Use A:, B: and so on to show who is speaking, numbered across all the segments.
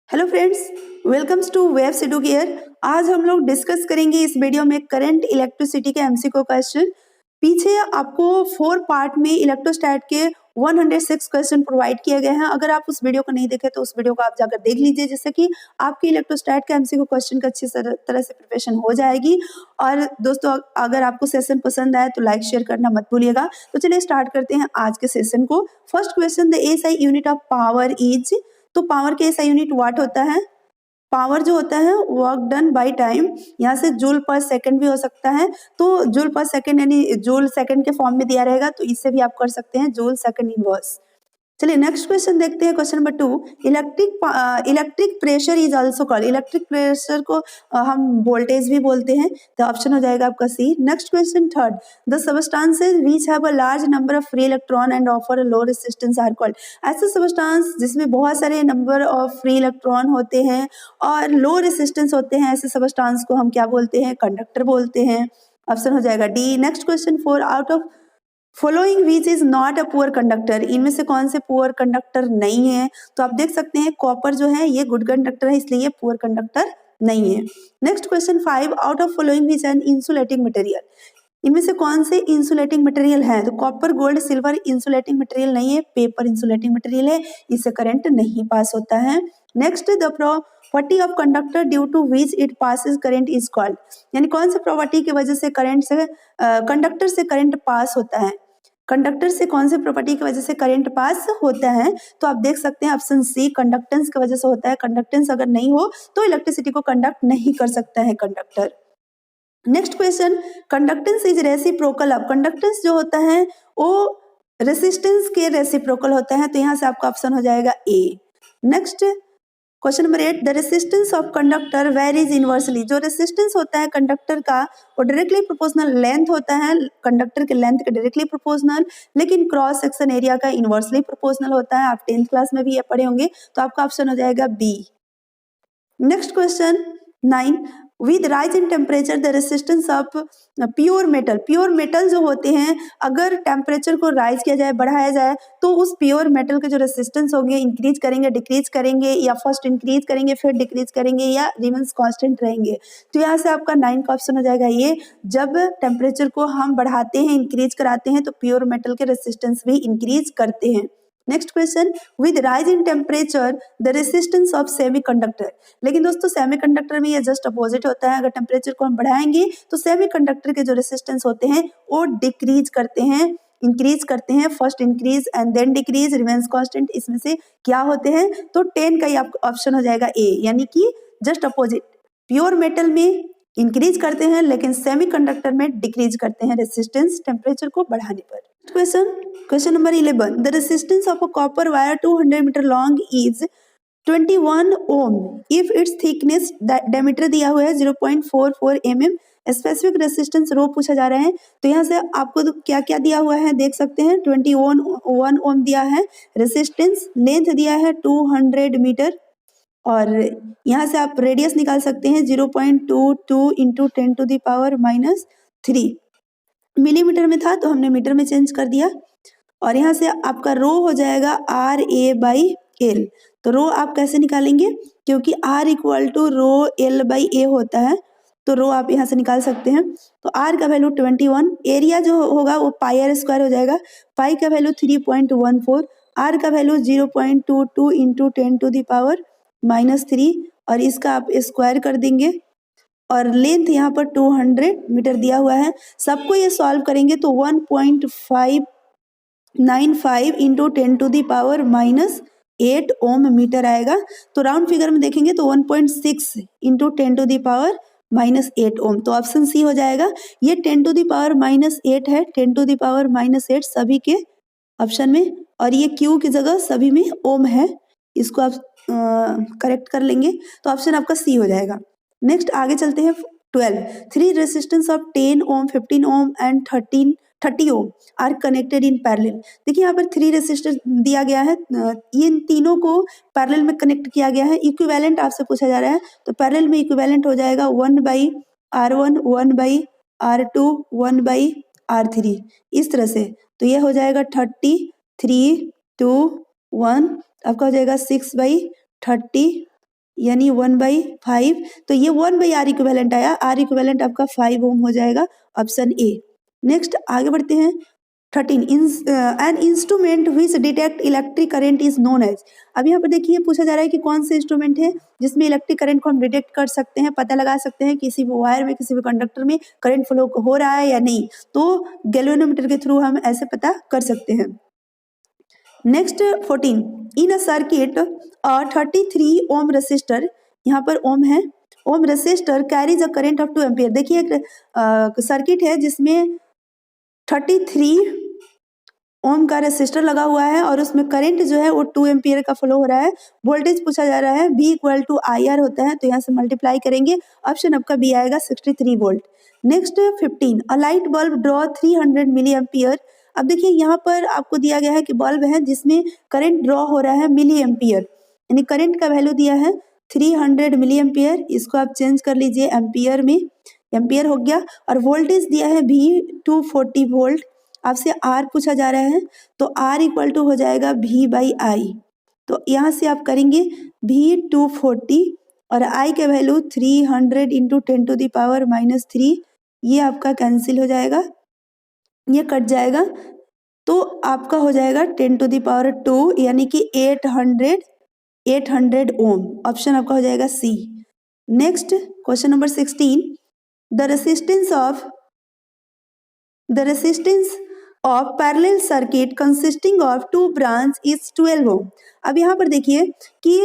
A: Hello friends, welcomes to Webs Educare. आज हम लोग डिस्कस करेंगे इस वीडियो में करंट इलेक्ट्रिसिटी के एमसीक्यू क्वेश्चन। पीछे आपको 4 पार्ट में इलेक्ट्रोस्टैट के 106 क्वेश्चन प्रोवाइड किए गए हैं। अगर आप उस वीडियो को नहीं देखे तो उस वीडियो को आप जाकर देख लीजिए, जिससे कि आपके इलेक्ट्रोस्टैट के एमसीक्यू क्वेश्चन का अच्छी तरह से प्रिपरेशन हो जाएगी। और दोस्तों, अगर आपको सेशन पसंद आए तो लाइक शेयर करना मत भूलिएगा। तो चलिए स्टार्ट करते हैं आज के सेशन को। First question, the SI unit of power is. तो पावर के एसआई यूनिट वाट होता है। पावर जो होता है वर्क डन बाय टाइम, यहाँ से जूल पर सेकंड भी हो सकता है। तो जूल पर सेकंड यानी जूल सेकंड के फॉर्म में दिया रहेगा, तो इससे भी आप कर सकते हैं जूल सेकंड इनवर्स। चलिए नेक्स्ट क्वेश्चन देखते हैं। Question number 2, electric pressure is also called. Electric pressure को हम वोल्टेज भी बोलते हैं, तो ऑप्शन हो जाएगा आपका C. Next question third, the substances which have a large number of free electron and offer a low resistance are called. ऐसे सबस्टांस जिसमें बहुत सारे नंबर ऑफ फ्री इलेक्ट्रॉन होते हैं और लो रेजिस्टेंस होते हैं, ऐसे सबस्टांस को हम क्या बोलते हैं? कंडक्टर बोलते हैं। ऑप्शन हो जाएगा D. Next question 4, out of following which is not a poor conductor. इनमें से कौन से पुअर कंडक्टर नहीं है? तो आप देख सकते हैं कॉपर जो है ये गुड कंडक्टर है, इसलिए ये पुअर कंडक्टर नहीं है। Next question 5, out of following which N insulating material. इनमें से कौन से इंसुलेटिंग मटेरियल है? तो copper, gold, silver insulating material नहीं है, पेपर इंसुलेटिंग मटेरियल है, इससे करंट नहीं पास होता है। Next, the property of conductor due to which it passes current is called. यानी कौन सी प्रॉपर्टी की वजह से करंट से कंडक्टर से करंट पास होता है? कंडक्टर से कौन सी प्रॉपर्टी की वजह से करंट पास होता है? तो आप देख सकते हैं ऑप्शन सी, कंडक्टेंस की वजह से होता है। कंडक्टेंस अगर नहीं हो तो इलेक्ट्रिसिटी को कंडक्ट नहीं कर सकता है conductor. Next question, conductance is reciprocal of. Conductance जो होता है वो रेसिस्टेंस के रेसिप्रोकल होता है, तो यहाँ से आपका ऑप्शन हो जाएगा A. Next question number 8, the resistance of conductor varies inversely. जो रेसिस्टेंस होता है कंडक्टर का वो डायरेक्टली प्रोपोर्शनल लेंथ होता है, कंडक्टर के लेंथ के डायरेक्टली प्रोपोर्शनल, लेकिन क्रॉस सेक्शन एरिया का इनवर्सली प्रोपोर्शनल होता है। आप 10th क्लास में भी ये पढ़े होंगे, तो आपका ऑप्शन हो जाएगा B. Next question 9, with rise in temperature the resistance of pure metal. Pure metal जो होते हैं, अगर टेम्परेचर को राइज किया जाए, बढ़ाया जाए, तो उस प्योर मेटल के जो रेसिस्टेंस होंगे इंक्रीज करेंगे, डिक्रीज करेंगे, या फर्स्ट इंक्रीज करेंगे फिर डिक्रीज करेंगे, या रिमेंस कांस्टेंट रहेंगे। तो यहाँ से आपका 9 का ऑप्शन हो जाएगा ये। जब टेम्परेचर को हम बढ़ाते हैं, इंक्रीज कराते हैं, तो प्योर मेटल के रेसिस्टेंस भी इंक्रीज करते हैं। Next question, with rise in temperature the resistance of semiconductor. लेकिन दोस्तों सेमीकंडक्टर में ये जस्ट अपोजिट होता है। अगर टेम्परेचर को हम बढ़ाएंगे तो सेमीकंडक्टर के जो रेसिस्टेंस होते हैं वो डिक्रीज करते हैं, इंक्रीज करते हैं। First increase and then decrease, remains constant, इसमें से क्या होते हैं? तो 10 का ही ऑप्शन हो जाएगा ए, यानी कि जस्ट अपोजिट। प्योर मेटल में इंक्रीज करते हैं, लेकिन सेमीकंडक्टर में डिक्रीज करते हैं रेसिस्टेंस टेम्परेचर को बढ़ाने पर। Question number 11, the resistance of a copper wire 200 metre long is 21 ohm if its thickness diameter दिया हुआ है 0.44 mm, स्पेसिफिक रेसिस्टेंस रो पूछा जा रहा है। तो यहाँ से आपको तो क्या क्या दिया हुआ है देख सकते हैं। 21 ओम दिया है, रेसिस्टेंस लेंथ दिया है 200 मीटर, और यहाँ से आप रेडियस निकाल सकते हैं 0.22 इंटू 10⁻³ मिलीमीटर में था तो हमने मीटर में चेंज कर दिया। और यहाँ से आपका रो हो जाएगा RA/L। तो रो आप कैसे निकालेंगे? क्योंकि R equal to row L/A होता है, तो रो आप यहाँ से निकाल सकते हैं। तो R का वैल्यू 21, एरिया जो होगा वो πr² हो जाएगा, पाई का वैल्यू 3.14, R का वैल्यू 0.22 इंटू 10⁻³ और इसका आप स्क्वायर कर देंगे, और लेंथ यहाँ पर 200 मीटर दिया हुआ है। सबको ये सॉल्व करेंगे तो 1.595 इंटू 10⁻⁻8 ओम मीटर आएगा। तो राउंड फिगर में देखेंगे तो 1.6 इंटू 10⁻⁻8 ओम। तो ऑप्शन सी हो जाएगा। ये 10⁻⁻8 है, 10⁻⁻8 सभी के ऑप्शन में, और ये क्यू की जगह सभी में ओम है, इसको आप करेक्ट कर लेंगे, तो ऑप्शन आपका सी हो जाएगा। नेक्स्ट आगे चलते हैं। 12, 3 resistance of 10 ohm, 15 ohm and 30 ohm are connected in parallel. देखिए यहाँ पर 3 रेसिस्टर दिया गया है, इन तीनों को पैरेलल में कनेक्ट किया गया है। इक्विवेलेंट आपसे पूछा जा रहा है, तो पैरेलल में इक्विवेलेंट हो जाएगा 1/R1, 1/R2, 1/R3, इस तरह से। तो ये हो जाएगा 30, 3, 2, 1, आपका हो जाएगा 6/30 यानी 1/5, तो ये 1/R इक्विवेलेंट आया, R इक्विवेलेंट आपका 5 ओम हो जाएगा, ऑप्शन ए। नेक्स्ट आगे बढ़ते हैं। 13 an instrument which detect electric current is known as. अब यहाँ पर देखिए पूछा जा रहा है कि कौन से इंस्ट्रूमेंट है जिसमें इलेक्ट्रिक करंट को हम डिटेक्ट कर सकते हैं, पता लगा सकते हैं किसी भी वायर में, किसी भी कंडक्टर में करंट फ्लो हो रहा है या नहीं, तो गैल्वेनोमीटर के थ्रू हम ऐसे पता कर सकते हैं। Next 14 in a circuit 33 ohm resistor, यहाँ पर ओम है, ohm resistor carries a current of 2 ampere. देखिए एक सर्किट है जिसमें 33 ओम का रेसिस्टर लगा हुआ है और उसमें करंट जो है वो 2 एम्पियर का फ्लो हो रहा है। वोल्टेज पूछा जा रहा है, V इक्वल टू IR होता है, तो यहाँ से मल्टीप्लाई करेंगे, ऑप्शन आपका बी आएगा 63 volt. Next 15 a light bulb draw 300 milli ampere. अब देखिए यहाँ पर आपको दिया गया है कि बल्ब है जिसमें करंट ड्रॉ हो रहा है मिली एम्पियर, यानी करंट का वैल्यू दिया है 300 मिली एम्पियर, इसको आप चेंज कर लीजिए एम्पियर में, एम्पियर हो गया, और वोल्टेज दिया है V 240 वोल्ट। आपसे R पूछा जा रहा है, तो R इक्वल टू हो जाएगा V/I, तो यहाँ से आप करेंगे V 240 और I के वैल्यू 300 इंटू 10⁻⁻3, ये आपका कैंसिल हो जाएगा, ये कट जाएगा, तो आपका हो जाएगा 10⁻2 यानी कि 800 ओम, ऑप्शन आपका हो जाएगा C. Next question number 16 the resistance of parallel circuit consisting of 2 branch is 12 ohm. अब यहाँ पर देखिए कि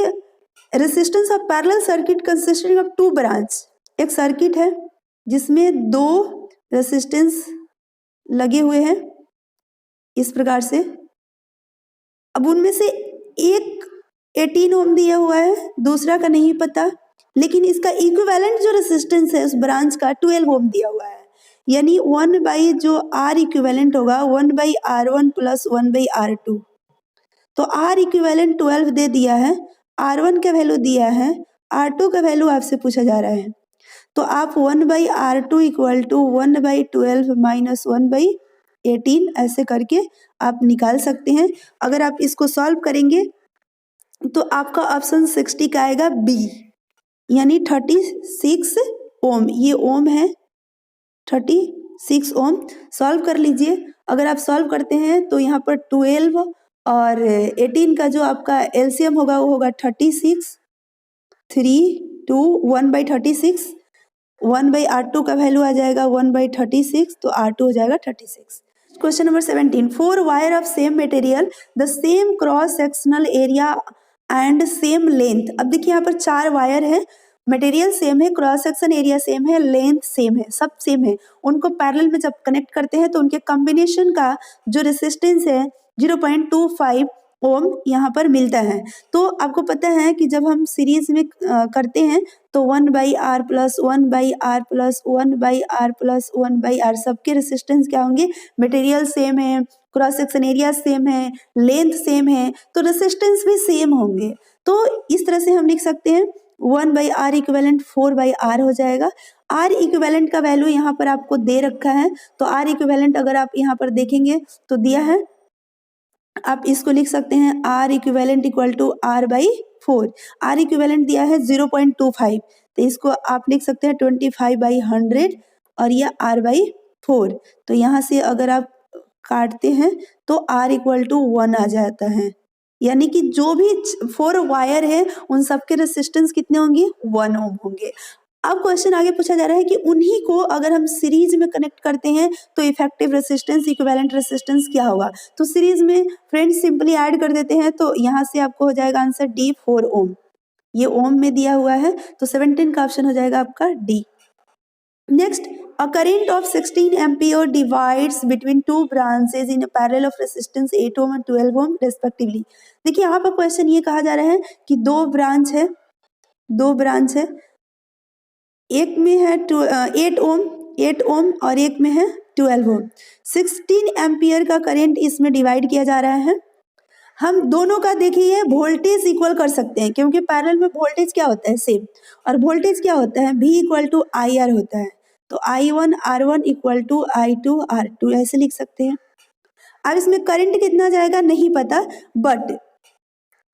A: resistance of parallel circuit consisting of 2 branch, एक सर्किट है जिसमें 2 रेसिस्टेंस लगे हुए हैं इस प्रकार से, अब उनमें से एक 18 ओम दिया हुआ है, दूसरा का नहीं पता, लेकिन इसका इक्विवेलेंट जो रेसिस्टेंस है उस ब्रांच का 12 ओम दिया हुआ है, यानी 1 जो R इक्विवेलेंट होगा 1/R1 प्लस 1/R2, तो R इक्विवेलेंट 12 दे दिया है, R1 का वैल्यू दिया है, R2 का वैल्यू आपसे पूछा जा रहा है, तो आप 1/R2 इक्वल टू 1/12 माइनस 1/18 ऐसे करके आप निकाल सकते हैं। अगर आप इसको सॉल्व करेंगे तो आपका ऑप्शन 60 का आएगा बी, यानी 36 ओम, ये ओम है 36 ओम। सॉल्व कर लीजिए, अगर आप सॉल्व करते हैं तो यहाँ पर 12 और 18 का जो आपका एलसीएम होगा वो होगा 36, 3 2 1/36, 1/R2 का वैल्यू आ जाएगा 1/36, तो R2 हो जाएगा 36। Question number 17 4 wire of same material the same cross sectional area and same length. अब देखिए यहाँ पर 4 वायर है, मटेरियल सेम है, क्रॉस सेक्शन एरिया सेम है, लेंथ सेम है, सब सेम है, उनको पैरेलल में जब कनेक्ट करते हैं तो उनके कॉम्बिनेशन का जो रेसिस्टेंस है 0.25 ओम यहाँ पर मिलता है। तो आपको पता है कि जब हम सीरीज में करते हैं तो 1/R plus 1/R plus 1/R plus 1/R, सबके रेसिस्टेंस क्या होंगे, मटेरियल सेम है, क्रॉस सेक्शन एरिया सेम है, लेंथ सेम है, तो रेसिस्टेंस भी सेम होंगे। तो इस तरह से हम लिख सकते हैं 1/R इक्विवेलेंट 4/R हो जाएगा। R इक्विवेलेंट का वैल्यू यहाँ पर आपको दे रखा है, तो R इक्विवेलेंट अगर आप यहाँ पर देखेंगे तो दिया है, आप इसको लिख सकते हैं R equivalent equal to R/4, R equivalent दिया है 0.25, तो इसको आप लिख सकते हैं 25/100 और यह R/4, तो यहाँ से अगर आप काटते हैं तो R इक्वल टू 1 आ जाता है, यानी कि जो भी 4 वायर है उन सबके रेसिस्टेंस कितने होंगे, 1 ओम होंगे। अब क्वेश्चन आगे पूछा जा रहा है कि उन्हीं को अगर हम सीरीज में कनेक्ट करते हैं तो इफेक्टिव रेसिस्टेंस, इक्विवेलेंट रेसिस्टेंस क्या होगा। तो सीरीज में फ्रेंड्स सिंपली ऐड कर देते हैं, तो यहाँ से आपको हो जाएगा आंसर डी 4 ओम, ये ओम में दिया हुआ है, तो 17 का ऑप्शन हो जाएगा आपका D. Next a current of 16 ampere divides between two branches in a parallel of resistance 8 ohm and 12 ohm respectively। देखिए यहाँ पर क्वेश्चन ये कहा जा रहा है कि दो ब्रांच है, एक में है 8 ओम और एक में है 12 ओम। 16 एम्पियर का करंट इसमें डिवाइड किया जा रहा है। हम दोनों का देखिए वोल्टेज इक्वल कर सकते हैं, क्योंकि पैरेलल में वोल्टेज क्या होता है, सेम, और वोल्टेज क्या होता है, V इक्वल टू IR होता है, तो I1 R1 equal to I2 R2 ऐसे लिख सकते हैं। अब इसमें करंट कितना जाएगा नहीं पता, बट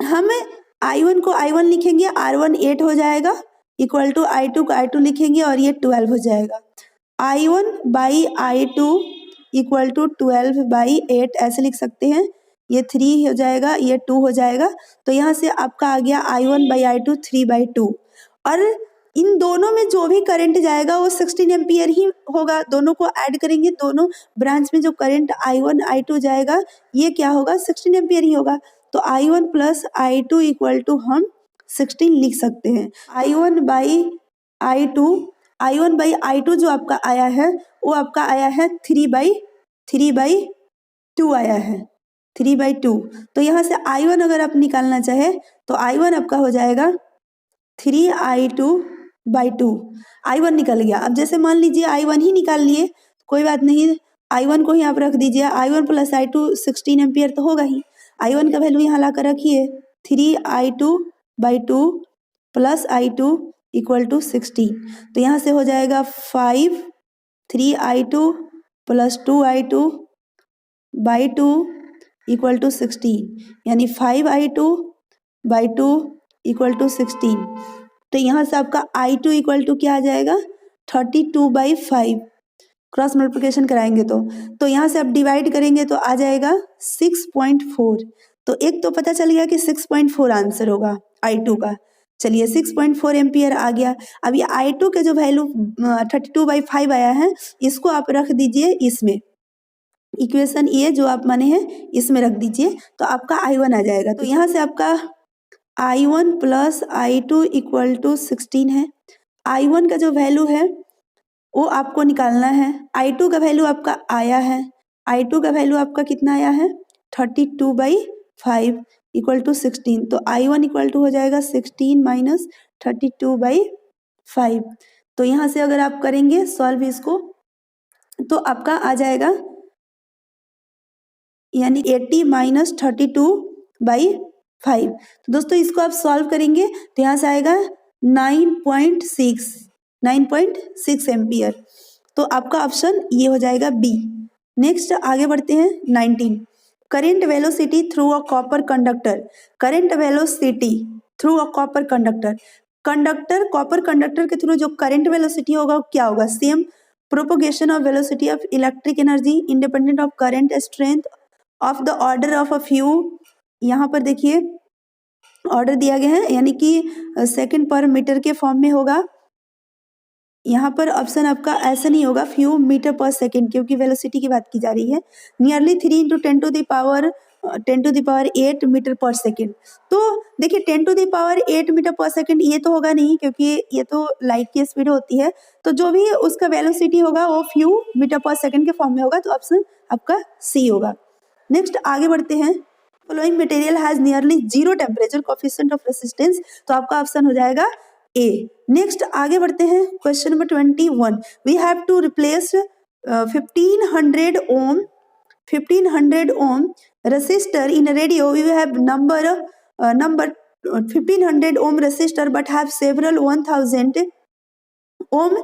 A: हमें I1 को I1 लिखेंगे, R1 8 हो जाएगा, इक्वल टू I2 को I2 लिखेंगे और ये 12 हो जाएगा। I1 by I2 equal to 12 by 8 ऐसे लिख सकते हैं। ये 3 हो जाएगा, ये 2 हो जाएगा। तो यहाँ से आपका आ गया I1 बाई I2 3/2। और इन दोनों में जो भी करंट जाएगा वो 16 एम्पियर ही होगा। दोनों को ऐड करेंगे, दोनों ब्रांच में जो करंट I1 I2 जाएगा ये क्या होगा, 16 एम्पियर ही होगा। तो I1 plus I2 equal to हम 16 लिख सकते हैं। I1 बाई I2 जो आपका आया है वो आपका आया है 3/2 आया है, 3/2। तो यहाँ से I1 अगर आप निकालना चाहे तो I1 आपका हो जाएगा 3I2/2। I1 निकल गया। अब जैसे मान लीजिए I1 ही निकाल लिए, कोई बात नहीं, I1 को ही आप रख दीजिए। I1 प्लस I2 16 एम्पियर तो होगा ही। I1 का वैल्यू यहाँ ला कर रखिए, 3I2/2 plus I2 equal to 16। तो यहाँ से हो जाएगा 5 3I2 plus 2I2/2 equal to 16, यानी 5I2/2 इक्वल टू 16। तो यहाँ से आपका I2 इक्वल टू क्या आ जाएगा, 32/5। क्रॉस मल्टीप्लिकेशन कराएंगे तो यहाँ से आप डिवाइड करेंगे तो आ जाएगा 6.4। तो एक तो पता चल गया कि 6.4 आंसर होगा I2 का। चलिए 6.4 एम्पियर आ गया। अब ये I2 के जो वैल्यू 32/5 आया है इसको आप रख दीजिए इसमें, इक्वेशन ये जो आप माने हैं इसमें रख दीजिए, तो आपका I1 आ जाएगा। तो यहाँ से आपका I1 plus I2 equal to 16 है। I1 का जो वैल्यू है वो आपको निकालना है। I2 का वैल्यू आपका आया है, I2 का वैल्यू आपका कितना आया है, 32/5 इक्वल टू 16। तो I1 इक्वल टू हो जाएगा 16 माइनस 32/5। तो यहाँ से अगर आप करेंगे सॉल्व इसको तो आपका आ जाएगा यानी 80 माइनस 32/5। तो दोस्तों इसको आप सॉल्व करेंगे तो यहाँ से आएगा 9.6 एम्पियर। तो आपका ऑप्शन ये हो जाएगा बी। नेक्स्ट आगे बढ़ते हैं 19। Current velocity through a copper conductor. Current velocity through a copper conductor, copper conductor के थ्रू जो करंट वेलोसिटी होगा क्या होगा, same propagation of velocity of electric energy independent of current strength of the order of a few. यहाँ पर देखिए order दिया गया है यानी कि सेकंड पर मीटर के फॉर्म में होगा। यहाँ पर ऑप्शन आपका ऐसा नहीं होगा फ्यू मीटर पर सेकंड, क्योंकि वेलोसिटी की बात की जा रही है। नियरली 3 × 10⁸ मीटर पर सेकंड। तो देखिए 10⁸ मीटर पर सेकंड ये तो होगा नहीं, क्योंकि ये तो लाइट की स्पीड होती है। तो जो भी उसका वेलोसिटी होगा वो फ्यू मीटर पर सेकंड के फॉर्म में होगा। तो ऑप्शन आपका सी होगा। नेक्स्ट आगे बढ़ते हैं। Following material has nearly 0 temperature coefficient of resistance. तो आपका ऑप्शन हो जाएगा ए। नेक्स्ट आगे बढ़ते हैं question number 21। We have to replace 1500 ohm resistor in a radio. We have number 1500 ohm resistor but have several 1000 ohm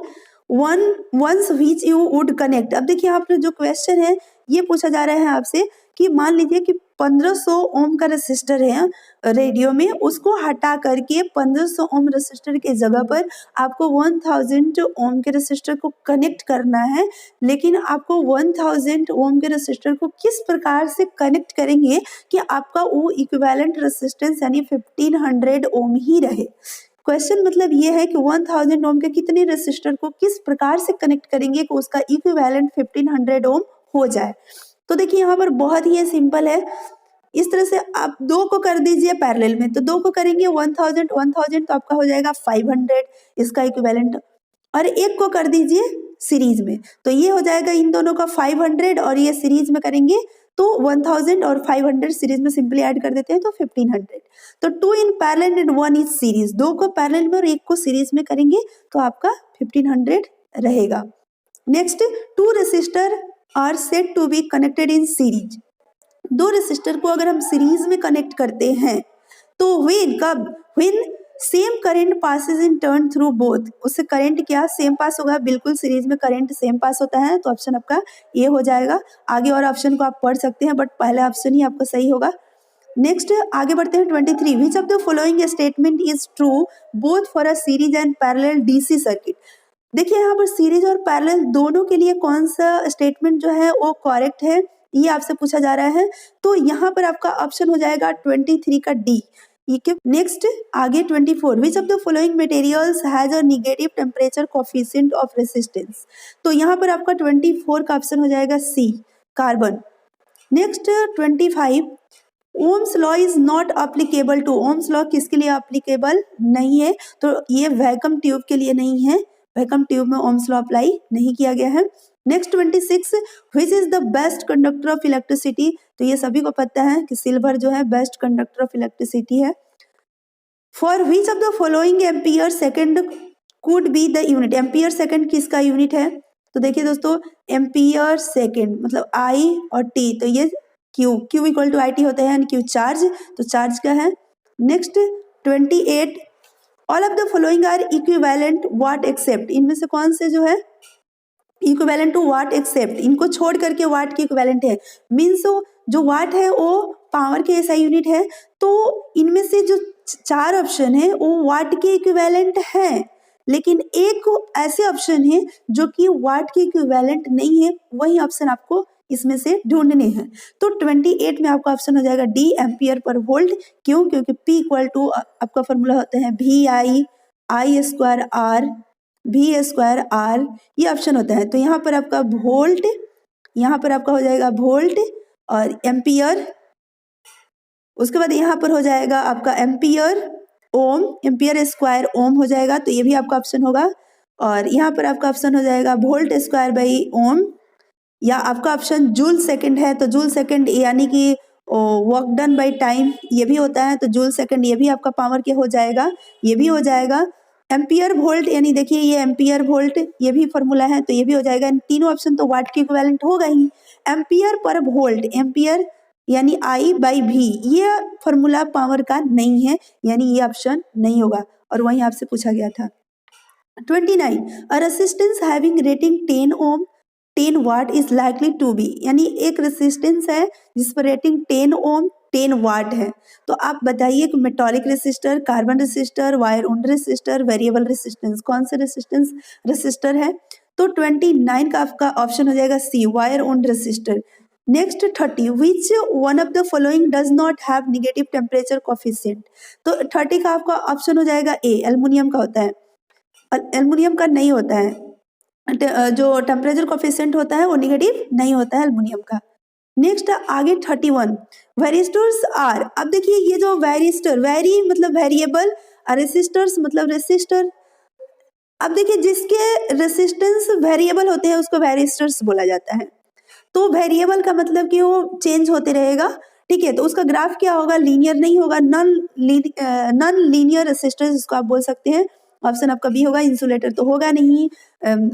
A: ones which you would connect। अब देखिए यहाँ पर जो क्वेश्चन है ये पूछा जा रहा है आपसे कि मान लीजिए कि 1500 ओम का रेसिस्टर है रेडियो में, उसको हटा करके 1500 ओम रेसिस्टर के जगह पर आपको 1000 ओम के रेसिस्टर को कनेक्ट करना है। लेकिन आपको 1000 ओम के रेसिस्टर को किस प्रकार से कनेक्ट करेंगे कि आपका वो इक्विवेलेंट रेसिस्टेंस यानी 1500 ओम ही रहे। क्वेश्चन मतलब ये है कि 1000 ओम के कितने रेसिस्टर को किस प्रकार से कनेक्ट करेंगे कि उसका इक्विवेलेंट 1500 ओम हो जाए। तो देखिए यहाँ पर बहुत ही सिंपल है। इस तरह से आप दो को कर दीजिए पैरेलल में, तो दो को करेंगे 1000 तो आपका हो जाएगा 500 इसका इक्विवेलेंट, और एक को कर दीजिए सीरीज में, तो ये हो जाएगा इन दोनों का 500 और ये सीरीज में करेंगे तो 1000 और 500 सीरीज में सिंपली ऐड कर देते हैं तो 1500। तो 2 in parallel and 1 is series, दो को पैरेलल में और एक को सीरीज में करेंगे तो आपका 1500 रहेगा। Next 2 resistor are said to be connected in series. दो रेसिस्टर को अगर हम सीरीज में कनेक्ट करते हैं तो when same current passes in turn through both, उससे करंट क्या सेम पास होगा, बिल्कुल सीरीज में करंट सेम पास होता है। तो ऑप्शन आपका ये हो जाएगा। आगे और ऑप्शन को आप पढ़ सकते हैं बट पहला ऑप्शन ही आपका सही होगा। नेक्स्ट आगे बढ़ते हैं 23, विच of the following statement is true both for a series and parallel DC circuit. देखिए यहाँ पर सीरीज और पैरेलल दोनों के लिए कौन सा स्टेटमेंट जो है वो करेक्ट है, ये आपसे पूछा जा रहा है। तो यहाँ पर आपका ऑप्शन हो जाएगा 23 का डी। नेक्स्ट आगे 24, which of the following materials has a negative temperature coefficient of resistance. तो यहाँ पर आपका 24 का ऑप्शन हो जाएगा C, carbon. Next 25, Ohm's law is not applicable to. Ohm's law किसके लिए अप्लीकेबल नहीं है, तो ये वैक्यूम ट्यूब के लिए नहीं है, वैक्यूम ट्यूब में ओम्स लॉ अप्लाई नहीं किया गया है। Next 26, which is the best conductor of electricity. तो ये सभी को पता है कि सिल्वर जो है बेस्ट कंडक्टर ऑफ इलेक्ट्रिसिटी है। For which of the following ampere second could be the unit. Ampere second किसका यूनिट है, तो देखिए दोस्तों एम्पियर सेकंड मतलब आई और टी, तो ये Q equal to I T होता है, क्यू चार्ज, तो चार्ज का है। Next 28, all of the following are equivalent watt except. इनमें से कौन से जो है इक्विवेलेंट टू वाट एक्सेप्ट, इनको छोड़ करके वाट के इक्विवेलेंट है। मीन्स जो वाट है वो पावर के एसआई यूनिट है, तो इनमें से जो 4 ऑप्शन है वो वाट के इक्विवेलेंट है, लेकिन एक ऐसे ऑप्शन है जो कि वाट के इक्विवेलेंट नहीं है, वही ऑप्शन आपको इसमें से ढूंढने हैं। तो 28 में आपका ऑप्शन हो जाएगा डी, एम्पियर पर वोल्ट। क्यों, क्योंकि P इक्वल टू आपका फॉर्मूला होता है VI square R, V square R, ये ऑप्शन होता है। तो यहाँ पर आपका वोल्ट, यहाँ पर आपका हो जाएगा वोल्ट और एम्पियर, उसके बाद यहाँ पर हो जाएगा आपका एम्पियर ओम, एम्पियर स्क्वायर ओम हो जाएगा, तो ये भी आपका ऑप्शन होगा। और यहाँ पर आपका ऑप्शन हो जाएगा वोल्ट स्क्वायर बाई ओम, या आपका ऑप्शन जूल सेकंड है, तो जूल सेकंड यानी कि वर्क डन बाई टाइम ये भी होता है, तो जूल सेकंड ये भी आपका पावर के हो जाएगा, ये भी हो जाएगा। एम्पियर वोल्ट यानी देखिए ये एम्पियर वोल्ट ये भी फॉर्मूला है, तो ये भी हो जाएगा। इन तीनों ऑप्शन तो वाट के इक्विवेलेंट होगा ही। एम्पियर पर वोल्ट, एम्पियर यानी आई बाई भी, ये फॉर्मूला पावर का नहीं है, यानी ये ऑप्शन नहीं होगा, और वहीं आपसे पूछा गया था। 29, a resistance having rating 10 ohm 10 watt is likely to be, यानी एक रेसिस्टेंस है जिस पर रेटिंग 10 ओम 10 वाट है, तो आप बताइए कि metallic resistor, carbon resistor, wire wound resistor, variable resistance, कौन से रेसिस्टेंस रेसिस्टर है। तो 29 का आपका ऑप्शन हो जाएगा C, wire wound resistor. Next 30, which one of the following does not have negative temperature coefficient. तो 30 का आपका ऑप्शन हो जाएगा ए, एल्युमिनियम का होता है, एल्युमिनियम का नहीं होता है, जो टेम्परेचर कोफिशिएंट होता है वो नेगेटिव नहीं होता है एल्युमिनियम का। नेक्स्ट आगे 31, वेरिस्टर्स आर। अब देखिए ये जो वेरिस्टर, वेरी मतलब वेरिएबल, रेसिस्टर्स मतलब रेसिस्टर। अब देखिए जिसके रेसिस्टेंस वेरिएबल होते हैं उसको वेरिस्टर्स बोला जाता है। तो वेरिएबल का मतलब कि वो चेंज होते रहेगा, ठीक है, तो उसका ग्राफ क्या होगा, लीनियर नहीं होगा, नॉन लीनियर रेसिस्टर्स इसको आप बोल सकते हैं। ऑप्शन आपका बी होगा, इंसुलेटर तो होगा नहीं,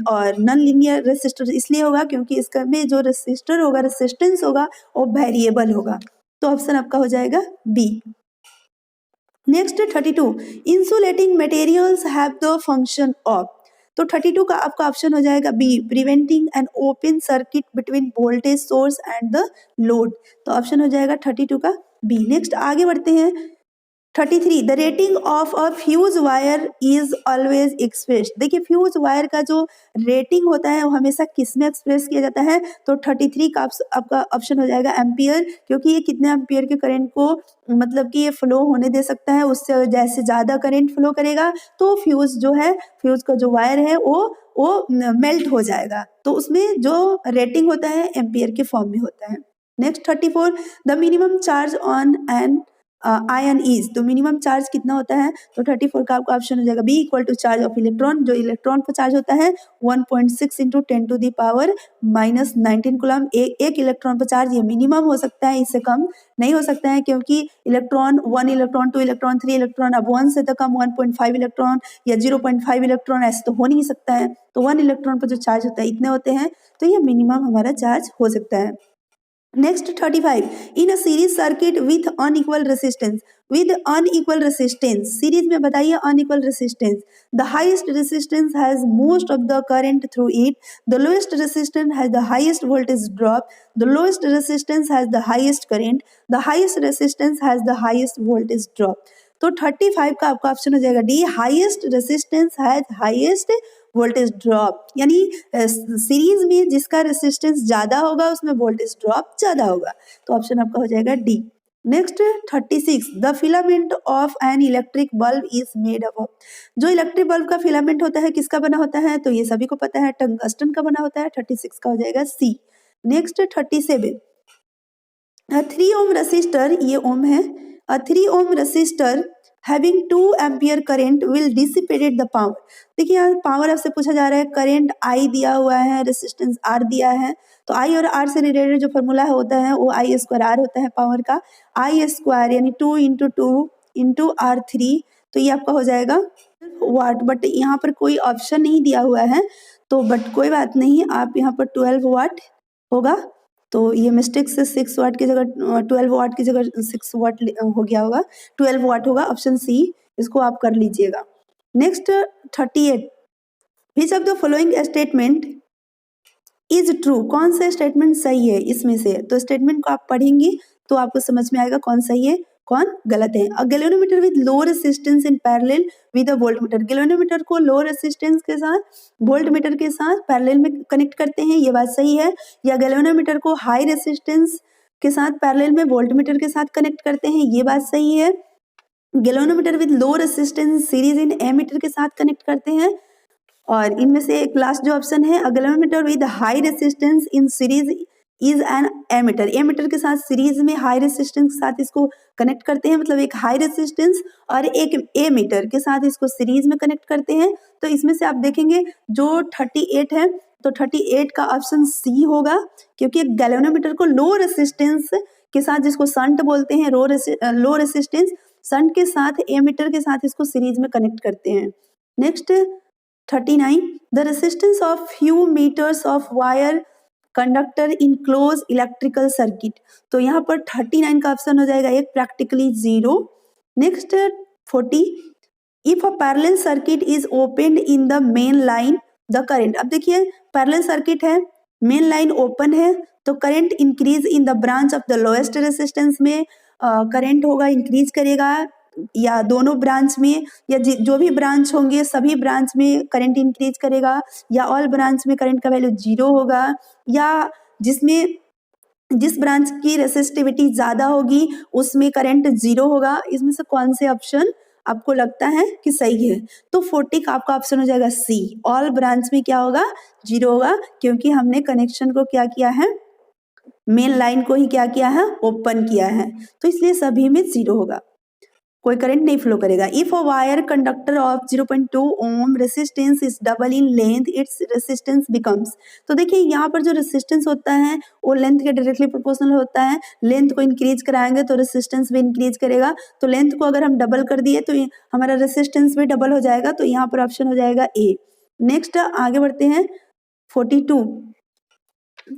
A: और नॉन लीनियर रेसिस्टर इसलिए होगा क्योंकि इसका में जो रेसिस्टर होगा, रेसिस्टेंस होगा वो वेरिएबल होगा, तो ऑप्शन आपका हो जाएगा B. Next 32, insulating materials have the function of. तो 32 का आपका ऑप्शन हो जाएगा B, preventing an open circuit between voltage source and the load, तो ऑप्शन हो जाएगा 32 का बी। नेक्स्ट आगे बढ़ते हैं 33, the rating of a fuse wire is always express. देखिए फ्यूज वायर का जो रेटिंग होता है वो हमेशा किस में एक्सप्रेस किया जाता है, तो 33 का आपका ऑप्शन हो जाएगा एम्पियर, क्योंकि ये कितने एम्पियर के करंट को मतलब कि ये फ्लो होने दे सकता है, उससे जैसे ज़्यादा करंट फ्लो करेगा तो फ्यूज जो है, फ्यूज का जो वायर है वो मेल्ट हो जाएगा, तो उसमें जो रेटिंग होता है एम्पियर के फॉर्म में होता है। Next 34, the minimum charge on an ion is. तो मिनिमम चार्ज कितना होता है, तो 34 का आपका ऑप्शन हो जाएगा B, equal to charge of electron. जो इलेक्ट्रॉन पर चार्ज होता है 1.6 into 10 to the power -19 coulomb. एक इलेक्ट्रॉन पर चार्ज ये मिनिमम हो सकता है, इससे कम नहीं हो सकता है, क्योंकि इलेक्ट्रॉन 1 इलेक्ट्रॉन 2 इलेक्ट्रॉन 3 इलेक्ट्रॉन, अब 1 से तो कम 1.5 इलेक्ट्रॉन या 0.5 इलेक्ट्रॉन, ऐसे तो हो नहीं सकता है। तो 1 इलेक्ट्रॉन पर जो चार्ज होता है इतने होते हैं, तो ये मिनिमम हमारा चार्ज हो सकता है। Next 35, in a series circuit with unequal resistance, series में बताइए unequal resistance, the highest resistance has most of the current through it, the lowest resistance has the highest voltage drop, the lowest resistance has the highest current, the highest resistance has the highest voltage drop. तो 35 का आपका option हो जाएगा D, highest resistance has highest voltage drop, यानी series में जिसका resistance ज्यादा होगा उसमें वोल्टेज ड्रॉप ज्यादा होगा, तो ऑप्शन आपका हो जाएगा D. Next 36, the filament of an electric bulb is made of. जो इलेक्ट्रिक बल्ब का फिलामेंट होता है किसका बना होता है, तो ये सभी को पता है टंगस्टन का बना होता है. 36 का हो जाएगा सी. नेक्स्ट 37, 3 ओम रेसिस्टर, ये ओम है, a 3 ohm resistor having 2 ampere current will dissipate the power. देखिए यहाँ पावर आपसे पूछा जा रहा है, करंट I दिया हुआ है, रेसिस्टेंस R दिया है, तो I और R से रिलेटेड जो फॉर्मूला होता है वो I स्क्वायर R होता है पावर का, I स्क्वायर यानी 2 इंटू 2 इंटू R3, तो ये आपका हो जाएगा वाट. बट यहाँ पर कोई ऑप्शन नहीं दिया हुआ है, तो बट कोई बात नहीं, आप यहाँ पर 12 वाट होगा, तो ये मिस्टेक से 6 वाट की जगह 12 वाट की जगह 6 वाट हो गया होगा, 12 वाट होगा, ऑप्शन सी, इसको आप कर लीजिएगा. Next 38, which of the following statement is true, कौन सा स्टेटमेंट सही है इसमें से, तो स्टेटमेंट को आप पढ़ेंगे तो आपको समझ में आएगा कौन सही है कौन गलत है. अ galvanometer with low resistance in parallel with a voltmeter, galvanometer को लो रेसिस्टेंस के साथ वोल्टमीटर के साथ पैरेलल में कनेक्ट करते हैं, ये बात सही है. या गैल्वेनोमीटर को हाई रेसिस्टेंस के साथ पैरेलल में वोल्टमीटर के साथ कनेक्ट करते हैं, ये बात सही है. Galvanometer with low resistance series in ammeter के साथ कनेक्ट करते हैं. और इनमें से एक लास्ट जो ऑप्शन है, galvanometer with high resistance in series is an ammeter, ammeter के साथ सीरीज में हाई रेसिस्टेंस के साथ इसको कनेक्ट करते हैं, मतलब एक हाई रेसिस्टेंस और एक एमीटर के साथ इसको सीरीज में कनेक्ट करते हैं. तो इसमें से आप देखेंगे जो 38 है, तो 38 का ऑप्शन सी होगा, क्योंकि एक गैल्वेनोमीटर को लो रेसिस्टेंस के साथ, जिसको संट बोलते हैं, लो रेसिस्टेंस संट के साथ एमीटर के साथ इसको सीरीज में कनेक्ट करते हैं. Next 39, the resistance of few metres of wire conductor in close electrical circuit, तो यहाँ पर 39 का ऑप्शन हो जाएगा एक, practically 0. Next 40, if a parallel circuit is open in the main line the current, अब देखिए पैरेलल सर्किट है, मेन लाइन ओपन है, तो current increase in the branch of the lowest resistance में करंट होगा, इंक्रीज करेगा, या दोनों ब्रांच में, या जो भी ब्रांच होंगे सभी ब्रांच में करंट इंक्रीज करेगा, या ऑल ब्रांच में करंट का वैल्यू 0 होगा, या जिस ब्रांच की रेसिस्टिविटी ज्यादा होगी उसमें करंट 0 होगा. इसमें से कौन से ऑप्शन आपको लगता है कि सही है, तो 40 का आपका ऑप्शन हो जाएगा सी, ऑल ब्रांच में क्या होगा 0 होगा, क्योंकि हमने कनेक्शन को क्या किया है, मेन लाइन को ही क्या किया है, ओपन किया है, तो इसलिए सभी में 0 होगा, कोई करंट नहीं फ्लो करेगा. If a wire conductor of 0.2 ohm resistance is double in length its resistance becomes, तो देखिए यहाँ पर जो रेसिस्टेंस होता है वो लेंथ के डायरेक्टली प्रोपोर्शनल होता है, लेंथ को इंक्रीज कराएंगे तो रेसिस्टेंस भी इंक्रीज करेगा, तो लेंथ को अगर हम डबल कर दिए तो हमारा रेसिस्टेंस भी डबल हो जाएगा, तो यहाँ पर ऑप्शन हो जाएगा ए. नेक्स्ट आगे बढ़ते हैं 42,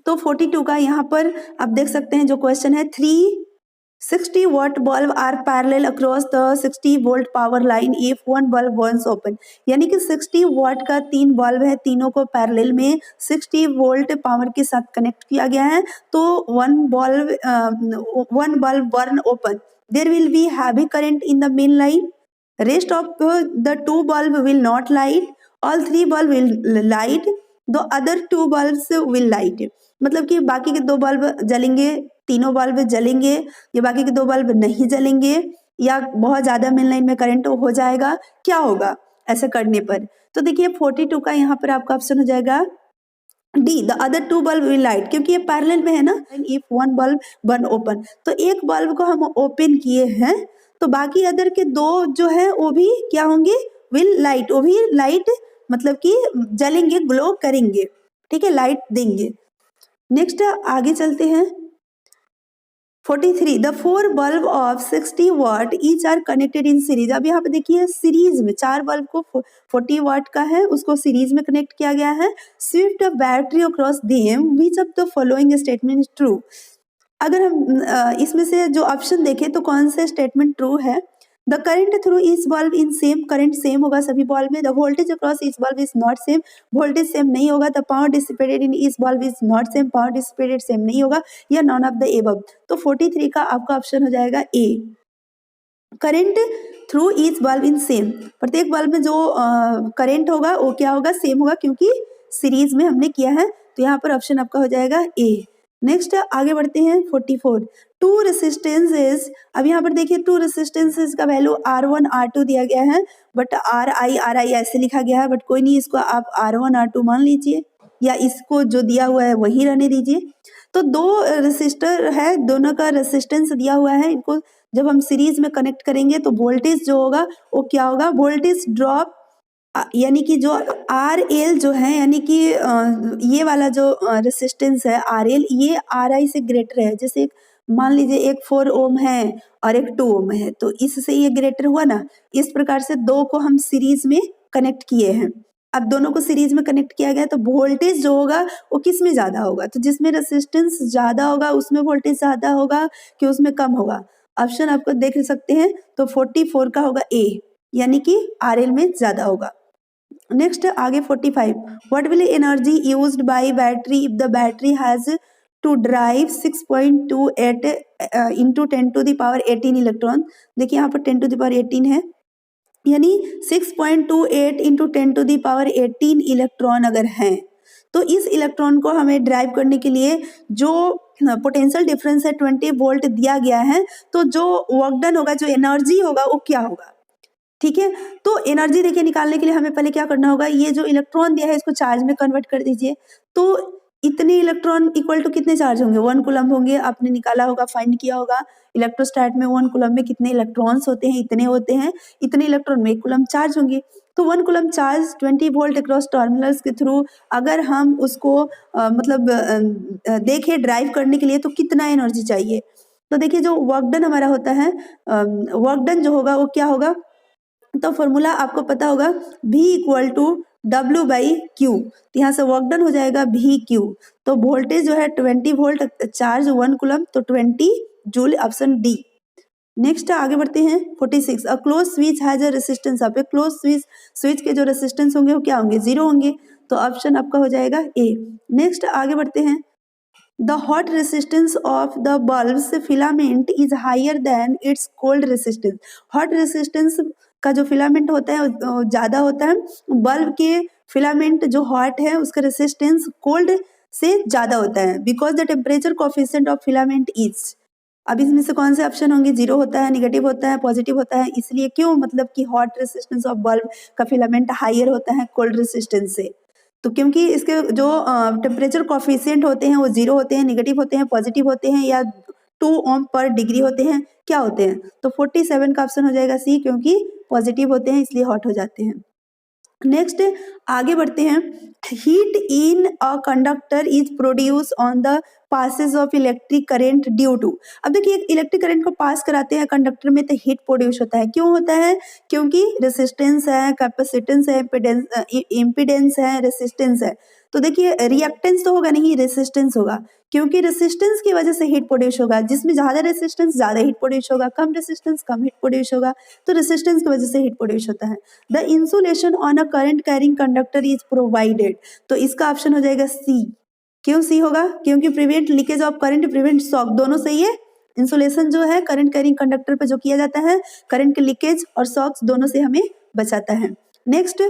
A: तो 42 का यहाँ पर आप देख सकते हैं जो क्वेश्चन है, 360 watt bulb are parallel across the 60 volt power line if one bulb once open, यानी कि 60 वाट का 3 बल्ब है, तीनों को पैरेलल में 60 वोल्ट पावर के साथ कनेक्ट किया गया है, तो one bulb burn open, there will be heavy current in the main line, rest of the 2 bulb will not light, all 3 bulb will light, the other 2 bulbs will light, मतलब कि बाकी के 2 बल्ब जलेंगे, तीनों bulb जलेंगे, या बाकी के 2 bulb नहीं जलेंगे, या बहुत ज्यादा मेन लाइन में करंट हो जाएगा, क्या होगा ऐसा करने पर, तो देखिए 42 का यहाँ पर आपका ऑप्शन हो जाएगा D, the other 2 bulb will light, क्योंकि ये पैरेलल में है ना, if one bulb burn open, तो एक बल्ब को हम ओपन किए हैं, तो बाकी अदर के 2 जो है वो भी क्या होंगे, विल लाइट, वो भी लाइट मतलब कि जलेंगे, ग्लो करेंगे, ठीक है, लाइट देंगे. नेक्स्ट आगे चलते हैं 43, the 4 bulb of 60 watt each are connected in series, अब यहाँ पे देखिए सीरीज में 4 बल्ब को 40 वाट का है, उसको सीरीज में कनेक्ट किया गया है. Swift a battery across them, which of the following statement is true, अगर हम इसमें से जो ऑप्शन देखें तो कौन से स्टेटमेंट ट्रू है? The current through each bulb in same, current same होगा सभी बल्ब में। The voltage across each bulb is not same, voltage same नहीं होगा। The power dissipated in each bulb is not same, power dissipated same नहीं होगा, या none of the above. तो 43 का आपका ऑप्शन हो जाएगा A. Current through each bulb in same, प्रत्येक बल्ब में जो करंट होगा वो क्या होगा? सेम होगा, क्योंकि सीरीज में हमने किया है। तो यहाँ पर ऑप्शन आपका हो जाएगा ए। नेक्स्ट आगे बढ़ते हैं 44। टू रेसिस्टेंसेस, अब यहाँ पर देखिए टू रेसिस्टेंसेस का वैल्यू R1 R2 दिया गया है, बट RI ऐसे लिखा गया है, बट कोई नहीं, इसको आप R1 R2 मान लीजिए, या इसको जो दिया हुआ है वही रहने दीजिए। तो दो रेसिस्टर है, दोनों का रेसिस्टेंस दिया हुआ है, इनको जब हम सीरीज में कनेक्ट करेंगे तो वोल्टेज जो होगा वो क्या होगा? वोल्टेज ड्रॉप, यानी कि जो RL जो है, यानी कि ये वाला जो रेसिस्टेंस है RL, ये RI से ग्रेटर है। जैसे मान लीजिए एक 4 ओम है और एक 2 ओम है, तो इससे ये ग्रेटर हुआ ना। इस प्रकार से दो को हम सीरीज में कनेक्ट किए हैं। अब दोनों को सीरीज में कनेक्ट किया गया तो वोल्टेज जो होगा वो किस में ज्यादा होगा? तो जिसमें रेसिस्टेंस ज्यादा होगा उसमें वोल्टेज ज्यादा होगा कि उसमें कम होगा? ऑप्शन आपको देख सकते हैं। तो 44 का होगा ए, यानी कि RL में ज्यादा होगा। नेक्स्ट आगे 45। What will energy used by battery if the battery has to drive 6.28 into 10 to the power 18 electron. देखिए यहाँ पर 10 टू द पावर 18 है, यानी 6.28 into 10 to the power 18 electron अगर हैं, तो इस इलेक्ट्रॉन को हमें ड्राइव करने के लिए जो पोटेंशियल डिफरेंस है 20 वोल्ट दिया गया है, तो जो वर्क डन होगा, जो एनर्जी होगा वो क्या होगा? ठीक है, तो एनर्जी देखिए निकालने के लिए हमें पहले क्या करना होगा? ये जो इलेक्ट्रॉन दिया है इसको चार्ज में कन्वर्ट कर दीजिए। तो इतने इलेक्ट्रॉन इक्वल टू कितने चार्ज होंगे? 1 कूलम होंगे। आपने निकाला होगा, फाइंड किया होगा, इलेक्ट्रोस्टैट में 1 कूलम में कितने इलेक्ट्रॉन्स होते हैं? इतने होते हैं। इतने इलेक्ट्रॉन में 1 कूलम चार्ज होंगे। तो 1 coulomb charge 20 volt across terminals के थ्रू अगर हम उसको देखें ड्राइव करने के लिए, तो कितना एनर्जी चाहिए? तो देखिए जो वर्क डन हमारा होता है, वर्क डन जो होगा वो क्या होगा? तो फॉर्मूला आपको पता होगा, V equal to W by Q. तो यहाँ से वर्क डन हो जाएगा भी क्यू। तो वोल्टेज जो है 20 वोल्ट, चार्ज 1 कूलम, तो 20 जूल, ऑप्शन डी। नेक्स्ट आगे बढ़ते हैं 46। A close switch has a resistance of, close switch के जो रेसिस्टेंस होंगे वो क्या होंगे? 0 होंगे। तो ऑप्शन आपका हो जाएगा ए। नेक्स्ट आगे बढ़ते हैं। The hot resistance of the bulb's filament is higher than its cold resistance. Hot resistance का जो फिलामेंट होता है वो ज़्यादा होता है। बल्ब के फिलामेंट जो हॉट है उसका रेसिस्टेंस कोल्ड से ज़्यादा होता है, because the temperature coefficient of filament is. अब इसमें से कौन से ऑप्शन होंगे? 0 होता है, निगेटिव होता है, पॉजिटिव होता है। इसलिए क्यों? मतलब कि हॉट रेसिस्टेंस ऑफ बल्ब का फिलामेंट हाइयर होता है कोल्ड रेसिस्टेंस से। तो क्योंकि इसके जो टेम्परेचर कॉफिशिएंट होते हैं वो 0 होते हैं, निगेटिव होते हैं, पॉजिटिव होते हैं, या 2 ओम पर डिग्री होते हैं, क्या होते हैं? तो 47 का ऑप्शन हो जाएगा सी, क्योंकि पॉजिटिव होते हैं इसलिए हॉट हो जाते हैं। नेक्स्ट आगे बढ़ते हैं। Heat in a conductor is produce on the passage of electric current due to. अब देखिए इलेक्ट्रिक करंट को पास कराते हैं कंडक्टर में, तो हीट प्रोड्यूस होता है। क्यों होता है? क्योंकि रेसिस्टेंस है, कैपेसिटेंस है, इम्पीडेंस है, रेसिस्टेंस है। तो देखिए रिएक्टेंस तो होगा नहीं, रेसिस्टेंस होगा, क्योंकि रेसिस्टेंस की वजह से हीट प्रोड्यूस होगा। जिसमें ज्यादा रेसिस्टेंस ज्यादा हीट प्रोड्यूस होगा, कम रेसिस्टेंस कम हीट प्रोड्यूस होगा। तो रेसिस्टेंस की वजह से हीट प्रोड्यूस होता है। The insulation on a current carrying conductor is provided. तो इसका ऑप्शन हो जाएगा सी। क्यों सी होगा? क्योंकि prevent leakage of current, prevent shock, दोनों सही है। इंसुलेशन जो है करंट कैरिंग कंडक्टर पे जो किया जाता है, करंट के लीकेज और शॉक्स दोनों से हमें बचाता है। Next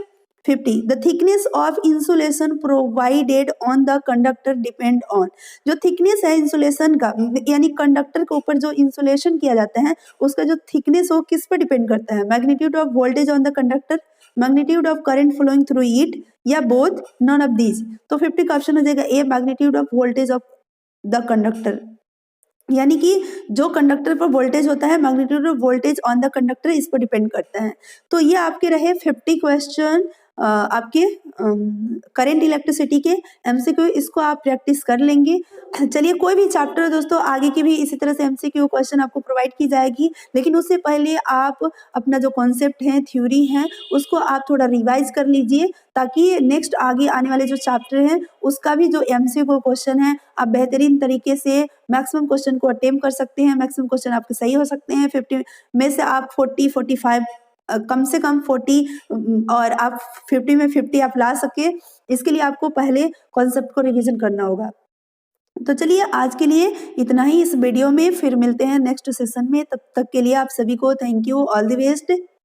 A: 50। The thickness of insulation provided on the conductor depend on. जो थिकनेस है इंसुलेशन का, यानी कंडक्टर के ऊपर जो इंसुलेशन किया जाता है उसका जो थिकनेस हो किस पर डिपेंड करता है? Magnitude of voltage on the conductor, magnitude of current flowing through it, या बोथ, नॉन ऑफ दीज। तो 50 का ऑप्शन हो जाएगा A, magnitude of voltage of the conductor. यानी कि जो कंडक्टर पर वोल्टेज होता है, magnitude of voltage on the conductor, इस पर डिपेंड करता है। तो ये आपके रहे 50 क्वेश्चन आपके करंट इलेक्ट्रिसिटी के एमसीक्यू, इसको आप प्रैक्टिस कर लेंगे। चलिए, कोई भी चैप्टर दोस्तों आगे की भी इसी तरह से एमसीक्यू क्वेश्चन आपको प्रोवाइड की जाएगी, लेकिन उससे पहले आप अपना जो कॉन्सेप्ट है, थ्योरी है, उसको आप थोड़ा रिवाइज कर लीजिए, ताकि नेक्स्ट आगे आने वाले जो चैप्टर हैं उसका भी जो एमसीक्यू क्वेश्चन है आप बेहतरीन तरीके से मैक्सिमम क्वेश्चन को अटेम्प्ट कर सकते हैं। मैक्सिमम क्वेश्चन आपके सही हो सकते हैं। 50 में से आप 40-45 कम से कम 40 और आप 50 में 50 आप ला सके, इसके लिए आपको पहले कॉन्सेप्ट को रिवीजन करना होगा। तो चलिए, आज के लिए इतना ही इस वीडियो में, फिर मिलते हैं नेक्स्ट सेशन में। तब तक के लिए आप सभी को thank you, all the best.